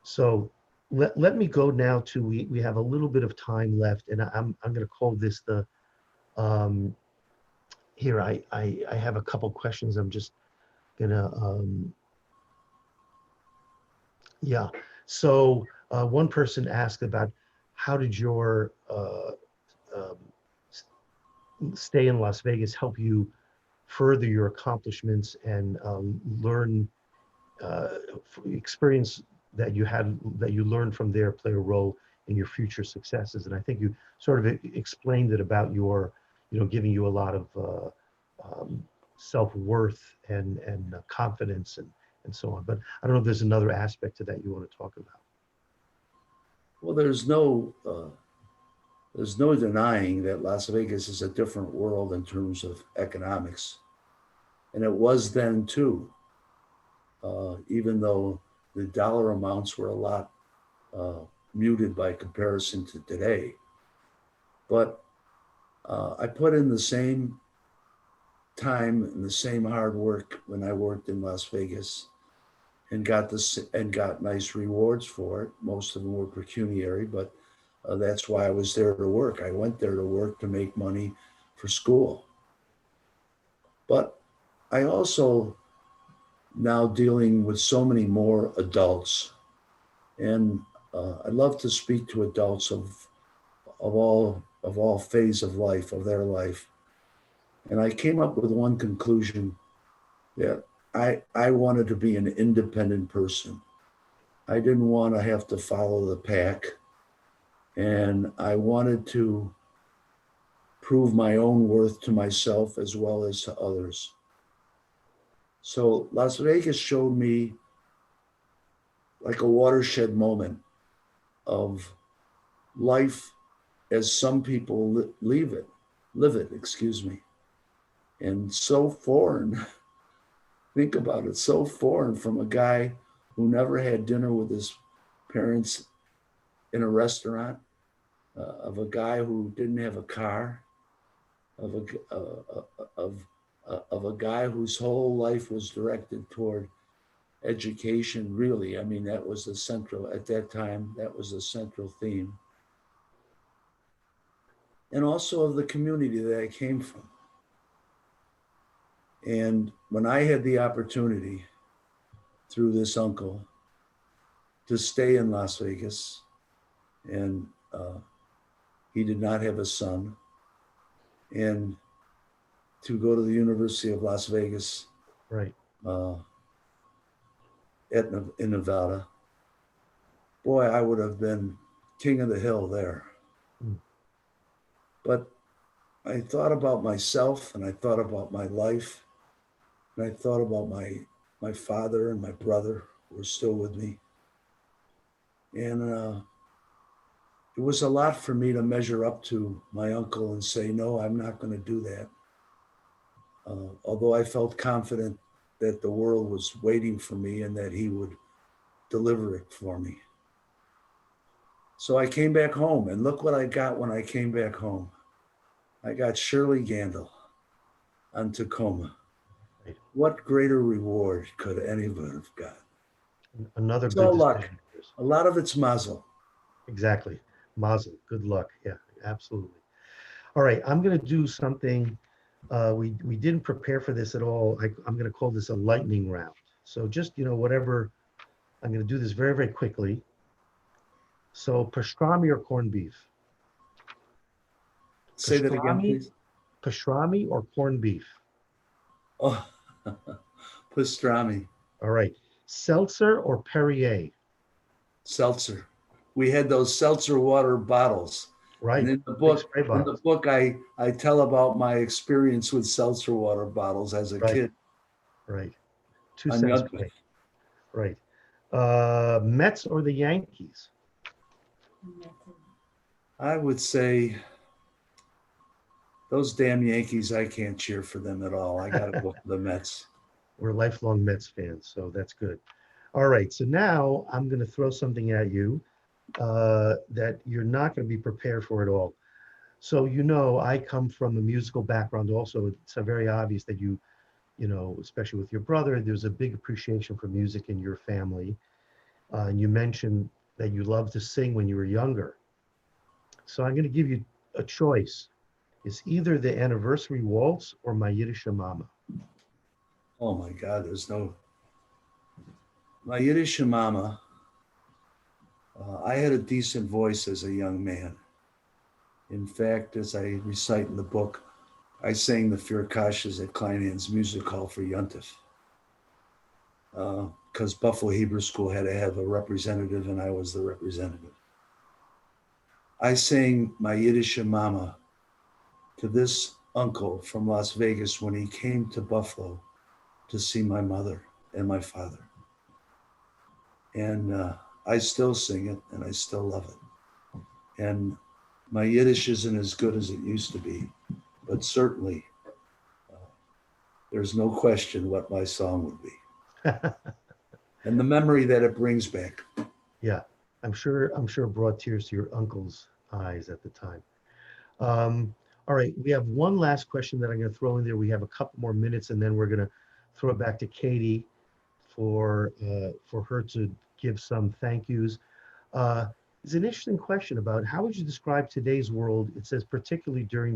B: So let me go now to, we have a little bit of time left, and I'm going to call this the, here, I have a couple questions. I'm just going to, yeah. So one person asked about how did your um, stay in Las Vegas help you further your accomplishments and learn experience that you had, that you learned from there, play a role in your future successes. And I think you sort of explained it about your, giving you a lot of self-worth and confidence and so on. But I don't know if there's another aspect to that you want to talk about.
C: Well, there's no denying that Las Vegas is a different world in terms of economics. And it was then too, even though the dollar amounts were a lot muted by comparison to today. But I put in the same time and the same hard work when I worked in Las Vegas and got nice rewards for it. Most of them were pecuniary, but that's why I was there to work. I went there to work to make money for school. But I also now dealing with so many more adults, and I love to speak to adults of all phase of life, of their life. And I came up with one conclusion, that I wanted to be an independent person. I didn't want to have to follow the pack. And I wanted to prove my own worth to myself as well as to others. So Las Vegas showed me like a watershed moment of life as some people live it, excuse me. And so foreign, think about it, so foreign from a guy who never had dinner with his parents in a restaurant, of a guy who didn't have a car, of a guy whose whole life was directed toward education. Really, I mean, that was the central at that time. That was the central theme, and also of the community that I came from. And when I had the opportunity through this uncle to stay in Las Vegas, and he did not have a son, and to go to the University of Las Vegas,
B: Right.
C: In Nevada, boy, I would have been king of the hill there.
B: Mm.
C: But I thought about myself, and I thought about my life, and I thought about my father and my brother who were still with me. And it was a lot for me to measure up to my uncle and say, no, I'm not going to do that. Although I felt confident that the world was waiting for me and that he would deliver it for me. So I came back home, and look what I got when I came back home. I got Shirley Gandil on Tacoma.
B: Right.
C: What greater reward could anyone have got?
B: Another
C: It's
B: good
C: all luck.
B: decision.
C: A lot of it's mazel.
B: Exactly. Mazel. Good luck. Yeah, absolutely. All right, I'm going to do something. We didn't prepare for this at all. I'm going to call this a lightning round. So just, whatever, I'm going to do this very, very quickly. So pastrami or corned beef?
C: Say that again,
B: Pastrami,
C: please.
B: pastrami or corned beef?
C: Oh, pastrami,
B: All right. Seltzer or Perrier?
C: seltzer. We had those seltzer water bottles.
B: Right.
C: And in the
B: Big
C: book,
B: spray bottles.
C: I tell about my experience with seltzer water bottles as a
B: Right.
C: kid
B: Right. Two
C: on
B: cents
C: Young.
B: plate. Right. Mets or the Yankees?
C: I would say those damn Yankees, I can't cheer for them at all. I got to go for the Mets.
B: We're lifelong Mets fans, so that's good. All right, so now I'm going to throw something at you that you're not going to be prepared for at all. So, I come from a musical background also. It's very obvious that especially with your brother, there's a big appreciation for music in your family. And you mentioned that you loved to sing when you were younger. So I'm going to give you a choice. It's either the anniversary waltz or my Yiddish mama.
C: Oh my God, my Yiddish mama. I had a decent voice as a young man. In fact, as I recite in the book, I sang the Firkashas at Kleinhand's Music Hall for Yontif. Because Buffalo Hebrew School had to have a representative, and I was the representative. I sang my Yiddish mama to this uncle from Las Vegas when he came to Buffalo to see my mother and my father. And I still sing it, and I still love it. And my Yiddish isn't as good as it used to be, but certainly there's no question what my song would be. And the memory that it brings back.
B: Yeah, I'm sure it brought tears to your uncle's eyes at the time. All right, we have one last question that I'm going to throw in there. We have a couple more minutes, and then we're going to throw it back to Katie for her to give some thank yous. It's an interesting question about how would you describe today's world? It says particularly during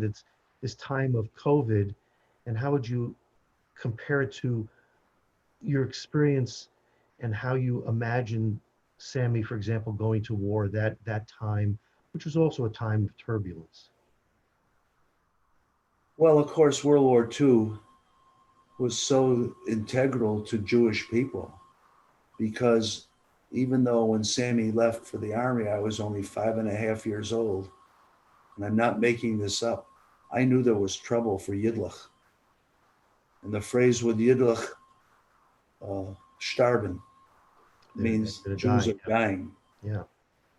B: this time of COVID, and how would you compare it to your experience and how you imagine Sammy, for example, going to war that time, which was also a time of turbulence.
C: Well, of course, World War II was so integral to Jewish people because even though when Sammy left for the Army, I was only 5.5 years old, and I'm not making this up, I knew there was trouble for Yidlach. And the phrase with Yidlach, starben, means Jews are dying.
B: Yeah.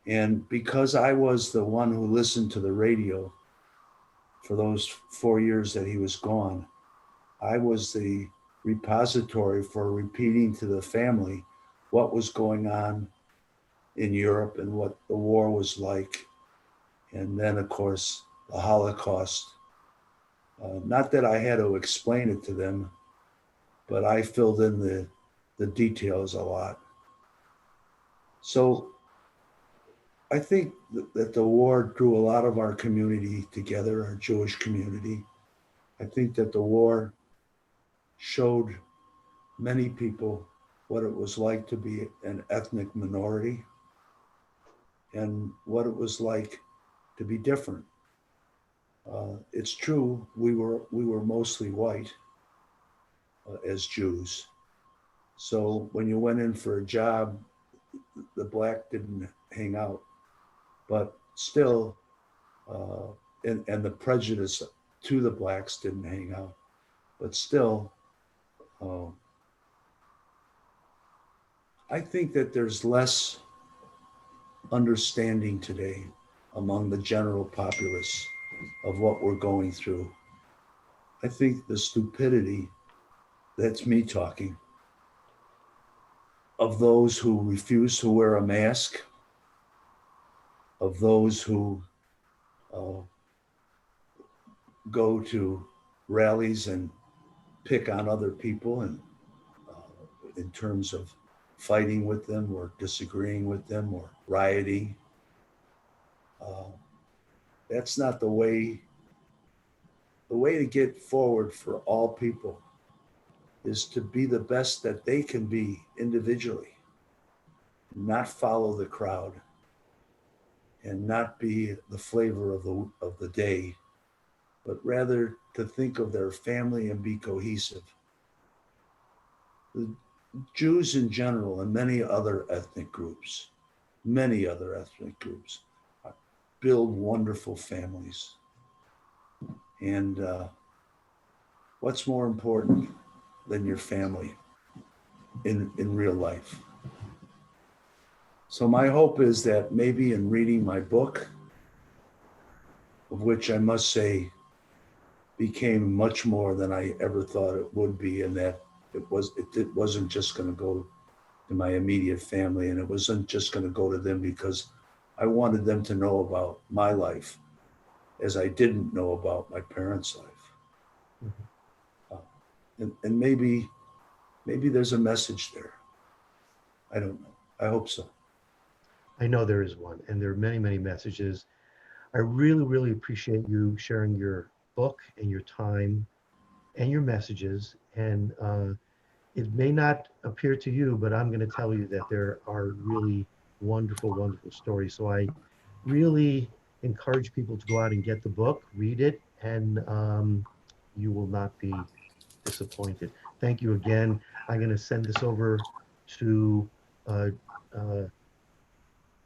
C: And because I was the one who listened to the radio for those 4 years that he was gone, I was the repository for repeating to the family what was going on in Europe and what the war was like. And then, of course, the Holocaust. Not that I had to explain it to them, but I filled in the details a lot. So I think that the war drew a lot of our community together, our Jewish community. I think that the war showed many people what it was like to be an ethnic minority and what it was like to be different. It's true, we were mostly white as Jews. So when you went in for a job, the black didn't hang out, but still, and the prejudice to the blacks didn't hang out, but still, I think that there's less understanding today among the general populace of what we're going through. I think the stupidity, that's me talking, of those who refuse to wear a mask, of those who go to rallies and pick on other people and in terms of fighting with them or disagreeing with them or rioting. That's not the way. The way to get forward for all people is to be the best that they can be individually, not follow the crowd and not be the flavor of the day, but rather to think of their family and be cohesive. The Jews in general and many other ethnic groups build wonderful families. And what's more important than your family in real life? So my hope is that maybe in reading my book, of which I must say became much more than I ever thought it would be, and that it wasn't just going to go to my immediate family, and it wasn't just going to go to them because I wanted them to know about my life as I didn't know about my parents' life. And maybe there's a message there. I don't know. I hope so.
B: I know there is one, and there are many, many messages. I really, really appreciate you sharing your book and your time and your messages. And it may not appear to you, but I'm going to tell you that there are really wonderful, wonderful stories. So I really encourage people to go out and get the book, read it, and you will not be disappointed. Thank you again. I'm going to send this over to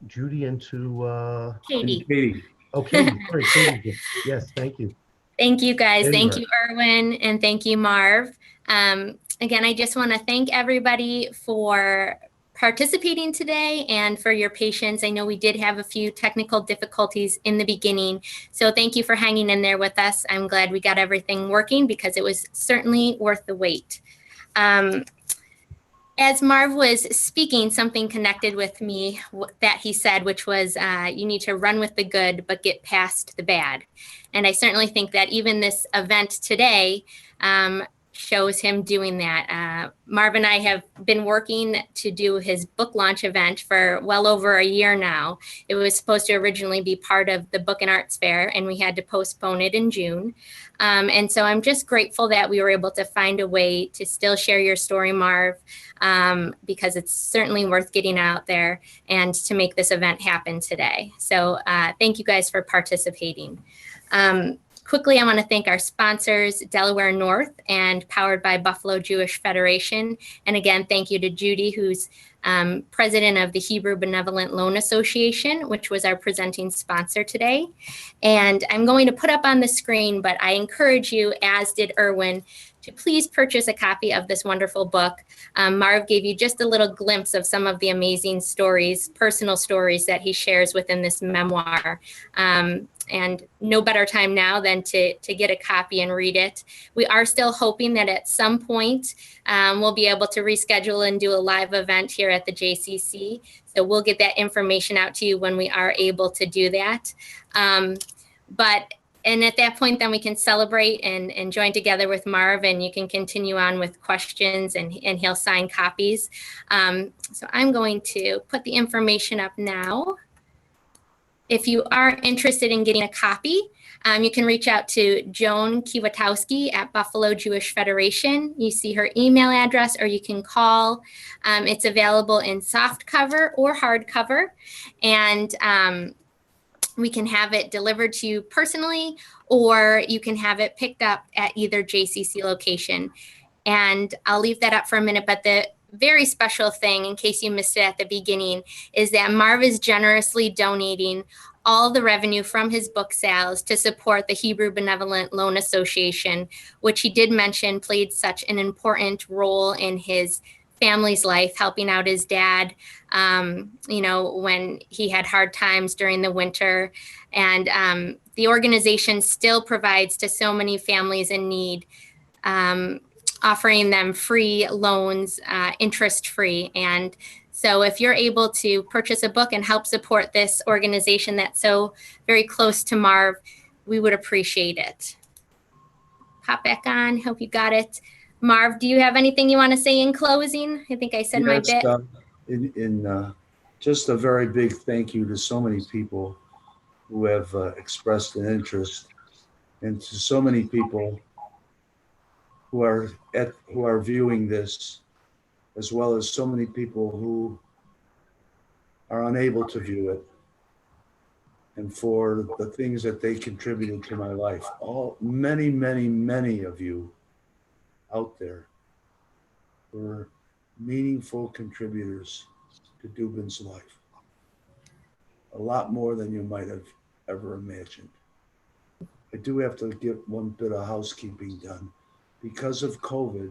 B: Judy and to
D: Katie.
B: Okay, sorry, Katie. Yes, thank you.
D: Thank you, guys.
B: There you
D: Thank
B: are.
D: you, Erwin, and thank you, Marv. Again, I just want to thank everybody for participating today and for your patience. I know we did have a few technical difficulties in the beginning, so thank you for hanging in there with us. I'm glad we got everything working because it was certainly worth the wait. As Marv was speaking, something connected with me that he said, which was, you need to run with the good, but get past the bad. And I certainly think that even this event today shows him doing that. Marv and I have been working to do his book launch event for well over a year now. It was supposed to originally be part of the Book and Arts Fair, and we had to postpone it in June. And so I'm just grateful that we were able to find a way to still share your story, Marv, because it's certainly worth getting out there and to make this event happen today. So thank you guys for participating. quickly, I want to thank our sponsors, Delaware North and powered by Buffalo Jewish Federation. And again, thank you to Judy, who's president of the Hebrew Benevolent Loan Association, which was our presenting sponsor today. And I'm going to put up on the screen, but I encourage you, as did Erwin, to please purchase a copy of this wonderful book. Marv gave you just a little glimpse of some of the amazing stories, personal stories that he shares within this memoir. And no better time now than to get a copy and read it. We are still hoping that at some point we'll be able to reschedule and do a live event here at the JCC. So we'll get that information out to you when we are able to do that. And at that point, then we can celebrate and join together with Marv, and you can continue on with questions, and he'll sign copies. So I'm going to put the information up now. If you are interested in getting a copy, you can reach out to Joan Kiwatowski at Buffalo Jewish Federation. You see her email address, or you can call. It's available in soft cover or hardcover, and we can have it delivered to you personally, or you can have it picked up at either JCC location. And I'll leave that up for a minute, but the very special thing, in case you missed it at the beginning, is that Marv is generously donating all the revenue from his book sales to support the Hebrew Benevolent Loan Association, which he did mention played such an important role in his family's life, helping out his dad, when he had hard times during the winter. And the organization still provides to so many families in need, offering them free loans, interest-free. And so if you're able to purchase a book and help support this organization that's so very close to Marv, we would appreciate it. Pop back on. Hope you got it. Marv, do you have anything you want to say in closing? I think I said my bit.
C: Just a very big thank you to so many people who have expressed an interest, and to so many people who are viewing this, as well as so many people who are unable to view it, and for the things that they contributed to my life. Many, many, many of you out there were meaningful contributors to Dubin's life. A lot more than you might have ever imagined. I do have to get one bit of housekeeping done. Because of COVID,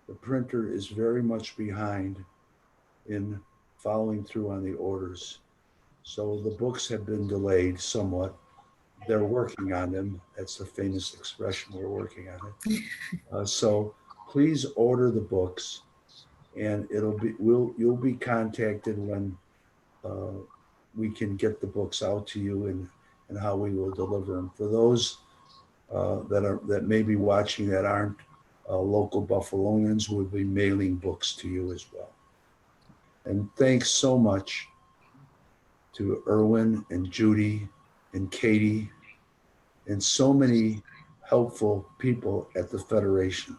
C: the printer is very much behind in following through on the orders. So the books have been delayed somewhat. They're working on them. That's the famous expression, we're working on it. So please order the books, and you'll be contacted when we can get the books out to you, and how we will deliver them. For those that may be watching that aren't local Buffalonians, we'll be mailing books to you as well. And thanks so much to Erwin and Judy and Katie and so many helpful people at the Federation.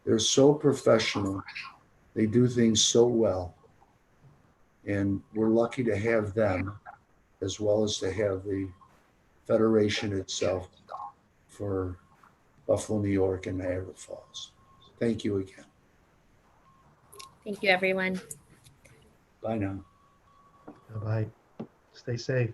C: They're so professional. They do things so well. And we're lucky to have them, as well as to have the Federation itself for Buffalo, New York, and Niagara Falls. Thank you again.
D: Thank you, everyone.
C: Bye now.
B: Bye-bye. Stay safe.